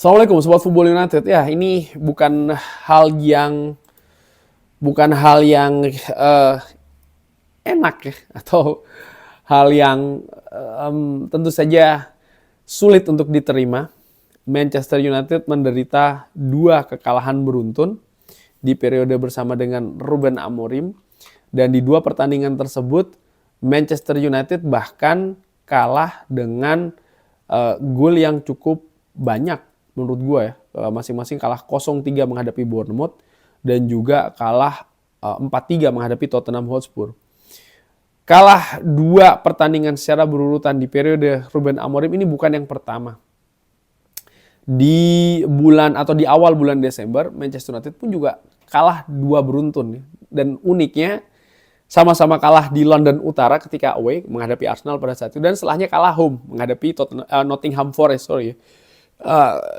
Assalamualaikum Sobat Football United. Ya, ini bukan hal yang enak ya, atau hal yang tentu saja sulit untuk diterima. Manchester United menderita 2 kekalahan beruntun di periode bersama dengan Ruben Amorim, dan di 2 pertandingan tersebut Manchester United bahkan kalah dengan gol yang cukup banyak menurut gue ya. Masing-masing kalah 0-3 menghadapi Bournemouth dan juga kalah 4-3 menghadapi Tottenham Hotspur. Kalah 2 pertandingan secara berurutan di periode Ruben Amorim ini bukan yang pertama. Di awal bulan Desember, Manchester United pun juga kalah 2 beruntun. Dan uniknya, sama-sama kalah di London Utara ketika away menghadapi Arsenal pada saat itu, dan setelahnya kalah home menghadapi Nottingham Forest.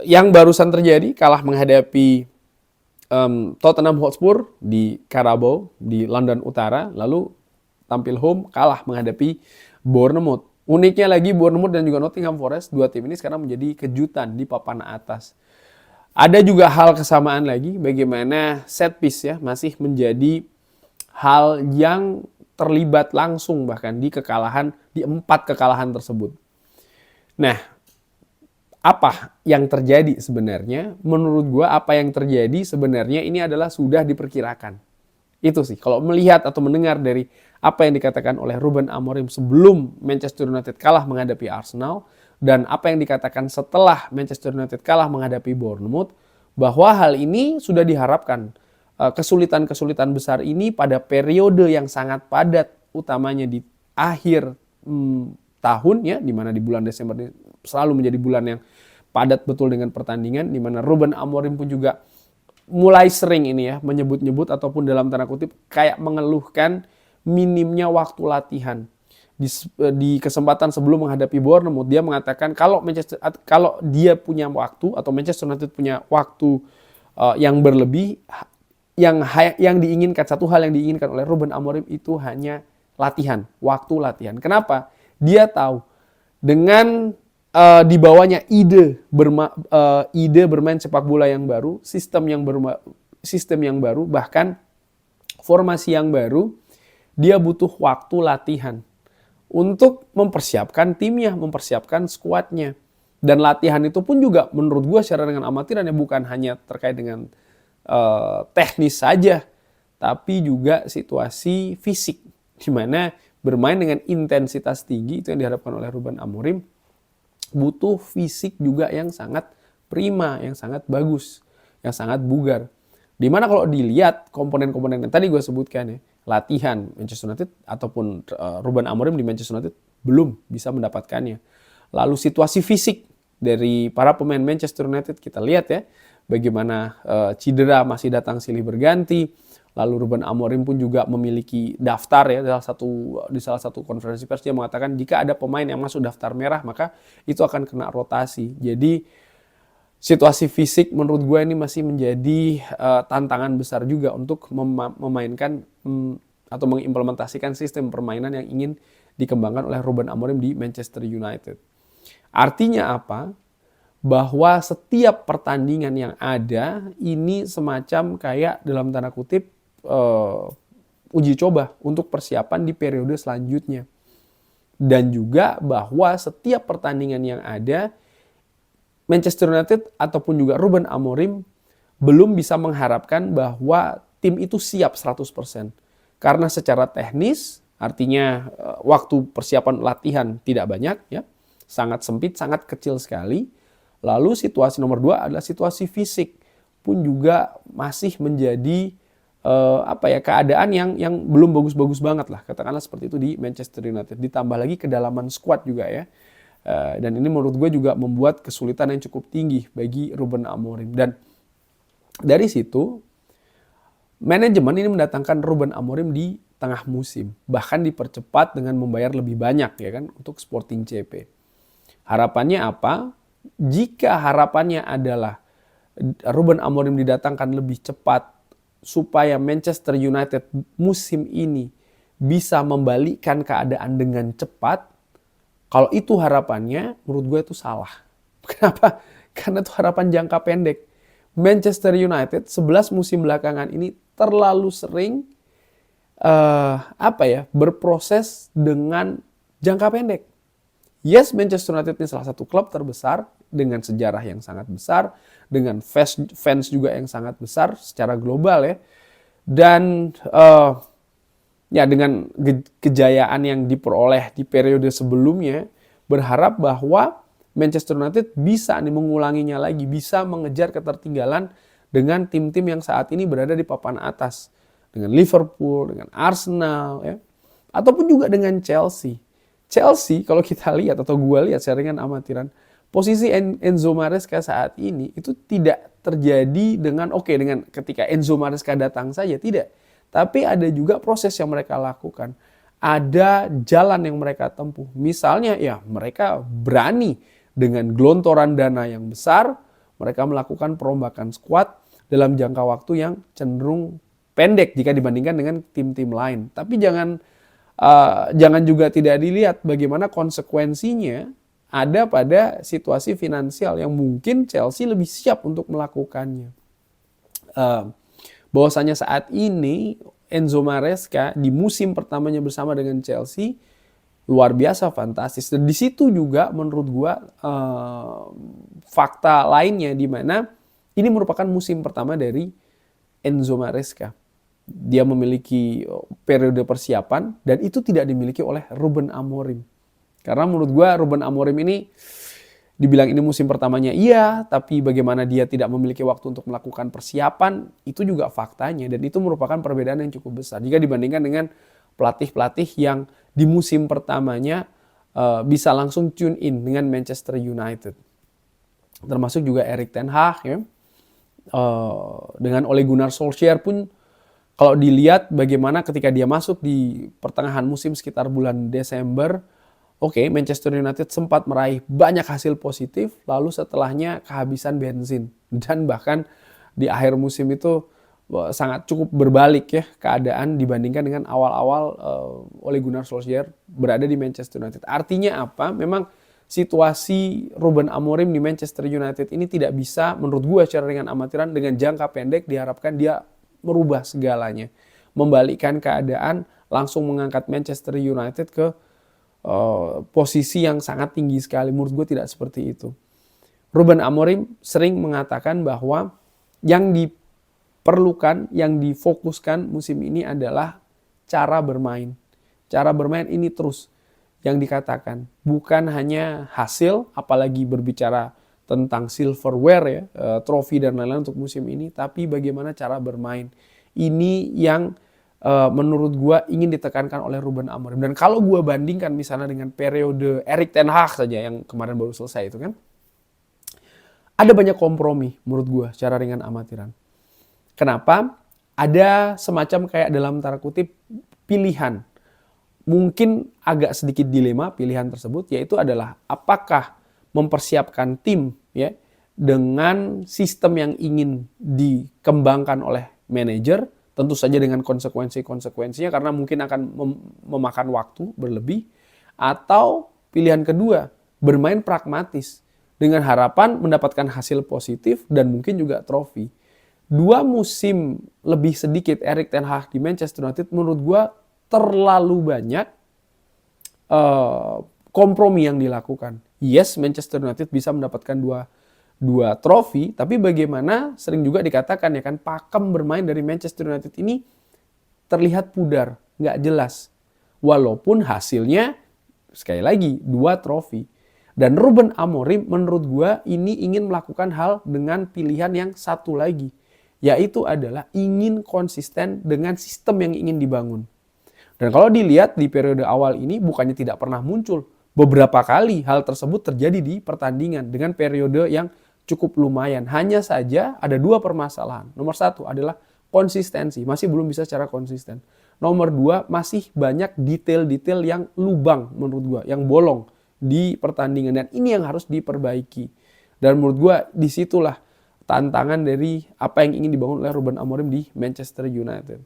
Yang barusan terjadi kalah menghadapi Tottenham Hotspur di Carabao di London Utara, lalu tampil home kalah menghadapi Bournemouth. Uniknya lagi, Bournemouth dan juga Nottingham Forest, 2 tim ini sekarang menjadi kejutan di papan atas. Ada juga hal kesamaan lagi, bagaimana set piece ya masih menjadi hal yang terlibat langsung bahkan di 4 kekalahan tersebut. Nah, apa yang terjadi sebenarnya? Menurut gua apa yang terjadi sebenarnya ini adalah sudah diperkirakan. Itu sih, kalau melihat atau mendengar dari apa yang dikatakan oleh Ruben Amorim sebelum Manchester United kalah menghadapi Arsenal, dan apa yang dikatakan setelah Manchester United kalah menghadapi Bournemouth, bahwa hal ini sudah diharapkan. Kesulitan-kesulitan besar ini pada periode yang sangat padat, utamanya di akhir tahun ya, di mana di bulan Desember ini selalu menjadi bulan yang padat betul dengan pertandingan, di mana Ruben Amorim pun juga mulai sering ini ya menyebut-nyebut ataupun dalam tanda kutip kayak mengeluhkan minimnya waktu latihan. Di kesempatan sebelum menghadapi Bournemouth, dia mengatakan kalau dia punya waktu atau Manchester United punya waktu yang berlebih, yang diinginkan, satu hal yang diinginkan oleh Ruben Amorim itu hanya latihan, waktu latihan. Kenapa? Dia tahu dengan dibawanya ide bermain sepak bola yang baru, sistem yang baru, bahkan formasi yang baru, dia butuh waktu latihan untuk mempersiapkan timnya, mempersiapkan skuadnya. Dan latihan itu pun juga menurut gue secara dengan amatirannya bukan hanya terkait dengan teknis saja, tapi juga situasi fisik, di mana bermain dengan intensitas tinggi itu yang diharapkan oleh Ruben Amorim, butuh fisik juga yang sangat prima, yang sangat bagus, yang sangat bugar. Dimana kalau dilihat komponen-komponen yang tadi gue sebutkan ya, latihan Manchester United ataupun Ruben Amorim di Manchester United belum bisa mendapatkannya. Lalu situasi fisik dari para pemain Manchester United kita lihat ya, bagaimana cedera masih datang silih berganti. Lalu Ruben Amorim pun juga memiliki daftar ya, di salah satu konferensi pers dia mengatakan jika ada pemain yang masuk daftar merah maka itu akan kena rotasi. Jadi situasi fisik menurut gue ini masih menjadi tantangan besar juga untuk memainkan atau mengimplementasikan sistem permainan yang ingin dikembangkan oleh Ruben Amorim di Manchester United. Artinya apa? Bahwa setiap pertandingan yang ada ini semacam kayak dalam tanda kutip uji coba untuk persiapan di periode selanjutnya. Dan juga bahwa setiap pertandingan yang ada, Manchester United ataupun juga Ruben Amorim belum bisa mengharapkan bahwa tim itu siap 100%. Karena secara teknis, artinya waktu persiapan latihan tidak banyak, ya, sangat sempit, sangat kecil sekali. Lalu situasi nomor 2 adalah situasi fisik pun juga masih menjadi keadaan yang belum bagus-bagus banget lah, katakanlah seperti itu di Manchester United. Ditambah lagi kedalaman skuad juga ya. Dan ini menurut gue juga membuat kesulitan yang cukup tinggi bagi Ruben Amorim. Dan dari situ manajemen ini mendatangkan Ruben Amorim di tengah musim, bahkan dipercepat dengan membayar lebih banyak ya kan untuk Sporting CP. Harapannya apa? Jika harapannya adalah Ruben Amorim didatangkan lebih cepat supaya Manchester United musim ini bisa membalikkan keadaan dengan cepat, kalau itu harapannya, menurut gue itu salah. Kenapa? Karena itu harapan jangka pendek. Manchester United 11 musim belakangan ini terlalu sering berproses dengan jangka pendek. Yes, Manchester United ini salah satu klub terbesar dengan sejarah yang sangat besar, dengan fans juga yang sangat besar secara global ya. Dan dengan kejayaan yang diperoleh di periode sebelumnya, berharap bahwa Manchester United bisa mengulanginya lagi, bisa mengejar ketertinggalan dengan tim-tim yang saat ini berada di papan atas. Dengan Liverpool, dengan Arsenal, ya, ataupun juga dengan Chelsea. Chelsea, kalau kita lihat atau gue lihat jaringan amatiran, posisi Enzo Maresca saat ini itu tidak terjadi dengan ketika Enzo Maresca datang saja, tidak. Tapi ada juga proses yang mereka lakukan. Ada jalan yang mereka tempuh. Misalnya ya mereka berani dengan gelontoran dana yang besar, mereka melakukan perombakan skuad dalam jangka waktu yang cenderung pendek jika dibandingkan dengan tim-tim lain. Tapi jangan juga tidak dilihat bagaimana konsekuensinya ada pada situasi finansial yang mungkin Chelsea lebih siap untuk melakukannya. Bahwasanya saat ini Enzo Maresca di musim pertamanya bersama dengan Chelsea luar biasa fantastis. Dan di situ juga menurut gua fakta lainnya di mana ini merupakan musim pertama dari Enzo Maresca. Dia memiliki periode persiapan dan itu tidak dimiliki oleh Ruben Amorim. Karena menurut gue Ruben Amorim ini dibilang ini musim pertamanya iya, tapi bagaimana dia tidak memiliki waktu untuk melakukan persiapan, itu juga faktanya. Dan itu merupakan perbedaan yang cukup besar jika dibandingkan dengan pelatih-pelatih yang di musim pertamanya bisa langsung tune in dengan Manchester United. Termasuk juga Erik ten Hag ya. Dengan Ole Gunnar Solskjaer pun kalau dilihat bagaimana ketika dia masuk di pertengahan musim sekitar bulan Desember, Manchester United sempat meraih banyak hasil positif, lalu setelahnya kehabisan bensin. Dan bahkan di akhir musim itu sangat cukup berbalik ya keadaan dibandingkan dengan awal-awal Ole Gunnar Solskjaer berada di Manchester United. Artinya apa? Memang situasi Ruben Amorim di Manchester United ini tidak bisa menurut gue secara ringan amatiran dengan jangka pendek diharapkan dia merubah segalanya, membalikkan keadaan, langsung mengangkat Manchester United ke posisi yang sangat tinggi sekali. Menurut gue tidak seperti itu. Ruben Amorim sering mengatakan bahwa yang diperlukan, yang difokuskan musim ini adalah cara bermain. Cara bermain ini terus yang dikatakan, bukan hanya hasil, apalagi berbicara tentang silverware ya, trofi dan lain-lain untuk musim ini, tapi bagaimana cara bermain. Ini yang menurut gue ingin ditekankan oleh Ruben Amorim. Dan kalau gue bandingkan misalnya dengan periode Erik ten Hag saja yang kemarin baru selesai itu kan, ada banyak kompromi menurut gue secara ringan amatiran. Kenapa? Ada semacam kayak dalam tanda kutip pilihan. Mungkin agak sedikit dilema pilihan tersebut, yaitu adalah apakah mempersiapkan tim ya dengan sistem yang ingin dikembangkan oleh manajer, tentu saja dengan konsekuensinya karena mungkin akan memakan waktu berlebih, atau pilihan kedua bermain pragmatis dengan harapan mendapatkan hasil positif dan mungkin juga trofi. 2 musim lebih sedikit Erik ten Hag di Manchester United menurut gue terlalu banyak kompromi yang dilakukan. Yes, Manchester United bisa mendapatkan dua trofi, tapi bagaimana sering juga dikatakan ya kan, pakem bermain dari Manchester United ini terlihat pudar, nggak jelas. Walaupun hasilnya sekali lagi 2 trofi. Dan Ruben Amorim menurut gua ini ingin melakukan hal dengan pilihan yang satu lagi, yaitu adalah ingin konsisten dengan sistem yang ingin dibangun. Dan kalau dilihat di periode awal ini bukannya tidak pernah muncul. Beberapa kali hal tersebut terjadi di pertandingan dengan periode yang cukup lumayan. Hanya saja ada 2 permasalahan. Nomor 1 adalah konsistensi. Masih belum bisa secara konsisten. Nomor 2 masih banyak detail-detail yang lubang menurut gua, yang bolong di pertandingan. Dan ini yang harus diperbaiki. Dan menurut gua disitulah tantangan dari apa yang ingin dibangun oleh Ruben Amorim di Manchester United.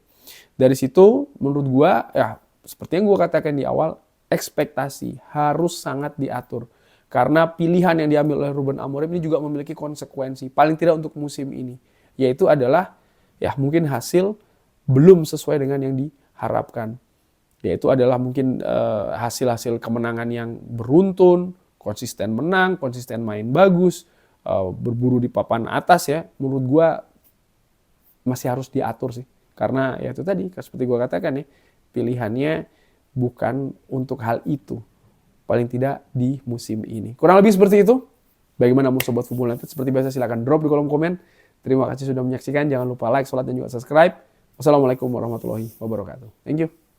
Dari situ menurut gua ya seperti yang gua katakan di awal, ekspektasi harus sangat diatur. Karena pilihan yang diambil oleh Ruben Amorim ini juga memiliki konsekuensi, paling tidak untuk musim ini. Yaitu adalah ya mungkin hasil belum sesuai dengan yang diharapkan. Yaitu adalah mungkin hasil-hasil kemenangan yang beruntun, konsisten menang, konsisten main bagus, berburu di papan atas ya. Menurut gue masih harus diatur sih. Karena ya itu tadi, seperti gue katakan ya, pilihannya bukan untuk hal itu. Paling tidak di musim ini. Kurang lebih seperti itu. Bagaimana menurut Sobat Football United? Seperti biasa silahkan drop di kolom komen. Terima kasih sudah menyaksikan. Jangan lupa like, share, dan juga subscribe. Wassalamualaikum warahmatullahi wabarakatuh. Thank you.